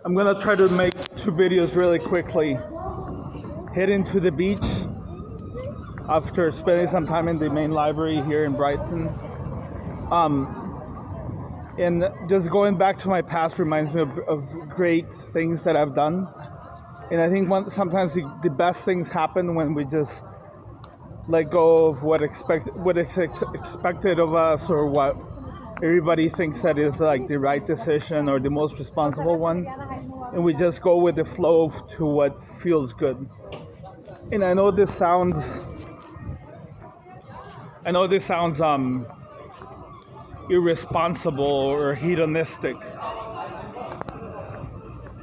I'm gonna try to make 2 videos really quickly. Heading to the beach after spending some time in the main library here in Brighton. And just going back to my past reminds me of great things that I've done. And I think sometimes the best things happen when we just let go of what is expected of us, or what everybody thinks that is like the right decision or the most responsible one, and we just go with the flow to what feels good. And I know this sounds irresponsible or hedonistic,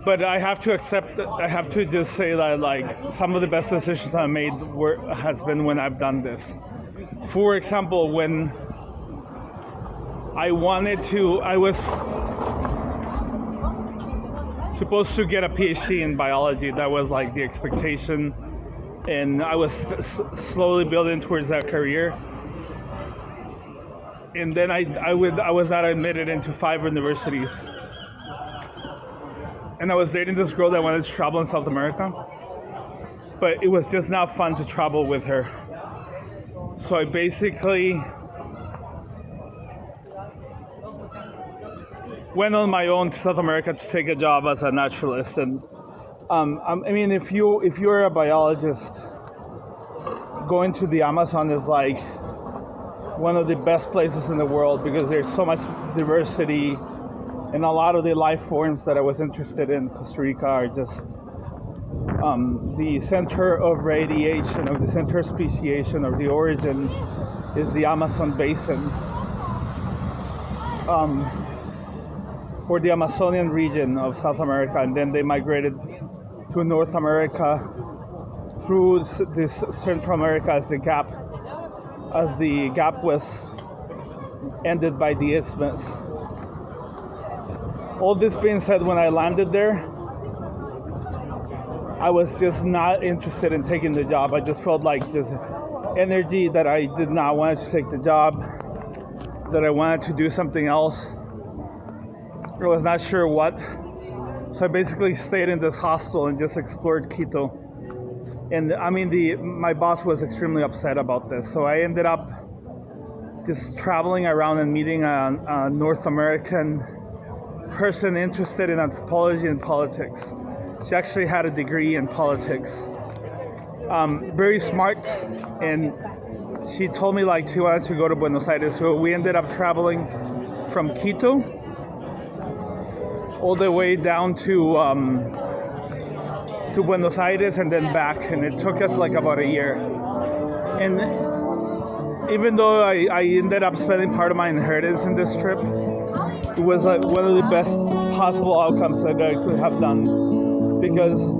but I have to accept that. I have to just say that, like, some of the best decisions I made has been when I've done this. For example, when I was supposed to get a PhD in biology. That was like the expectation, and I was slowly building towards that career. And then I was not admitted into 5 universities. And I was dating this girl that wanted to travel in South America, but it was just not fun to travel with her. So I basically went on my own to South America to take a job as a naturalist. And I mean, if you're a biologist, going to the Amazon is like one of the best places in the world, because there's so much diversity, and a lot of the life forms that I was interested in Costa Rica are just the center of radiation, or the center of speciation, or the origin is the Amazon basin, or the Amazonian region of South America, and then they migrated to North America through this Central America as the gap was ended by the isthmus. All this being said, when I landed there, I was just not interested in taking the job. I just felt like this energy that I did not want to take the job, that I wanted to do something else. I was not sure what. So I basically stayed in this hostel and just explored Quito. And I mean, my boss was extremely upset about this. So I ended up just traveling around and meeting a North American person interested in anthropology and politics. She actually had a degree in politics. Very smart, and she told me like she wanted to go to Buenos Aires. So we ended up traveling from Quito all the way down to Buenos Aires and then back, and it took us like about a year. And even though I ended up spending part of my inheritance in this trip, it was like one of the best possible outcomes that I could have done, because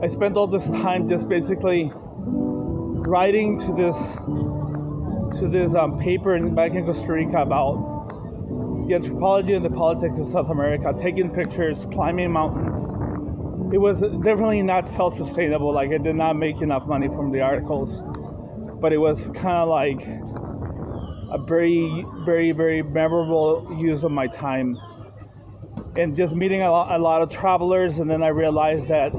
I spent all this time just basically writing to this paper back in Costa Rica about the anthropology and the politics of South America, taking pictures, climbing mountains. It was definitely not self-sustainable. Like, I did not make enough money from the articles, but it was kind of like a very, very, very memorable use of my time, and just meeting a lot of travelers. And then I realized that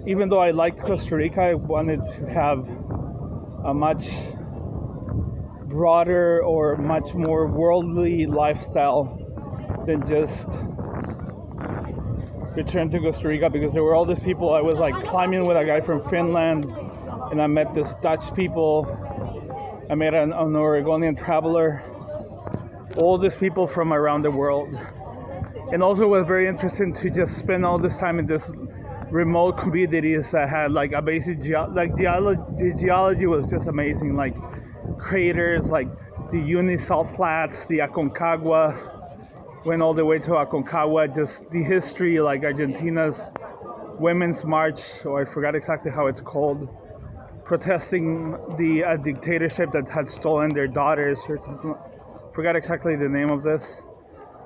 even though I liked Costa Rica, I wanted to have a much broader or much more worldly lifestyle than just return to Costa Rica, because there were all these people. I was like climbing with a guy from Finland, and I met this Dutch people. I met an Oregonian traveler. All these people from around the world. And also it was very interesting to just spend all this time in this remote communities that had like a basic the geology was just amazing, like craters, like the Unisalt Flats, the Aconcagua, went all the way to Aconcagua, just the history, like Argentina's Women's March, or I forgot exactly how it's called, protesting the dictatorship that had stolen their daughters, or something. Forgot exactly the name of this.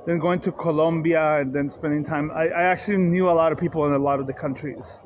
Then going to Colombia, and then spending time. I actually knew a lot of people in a lot of the countries.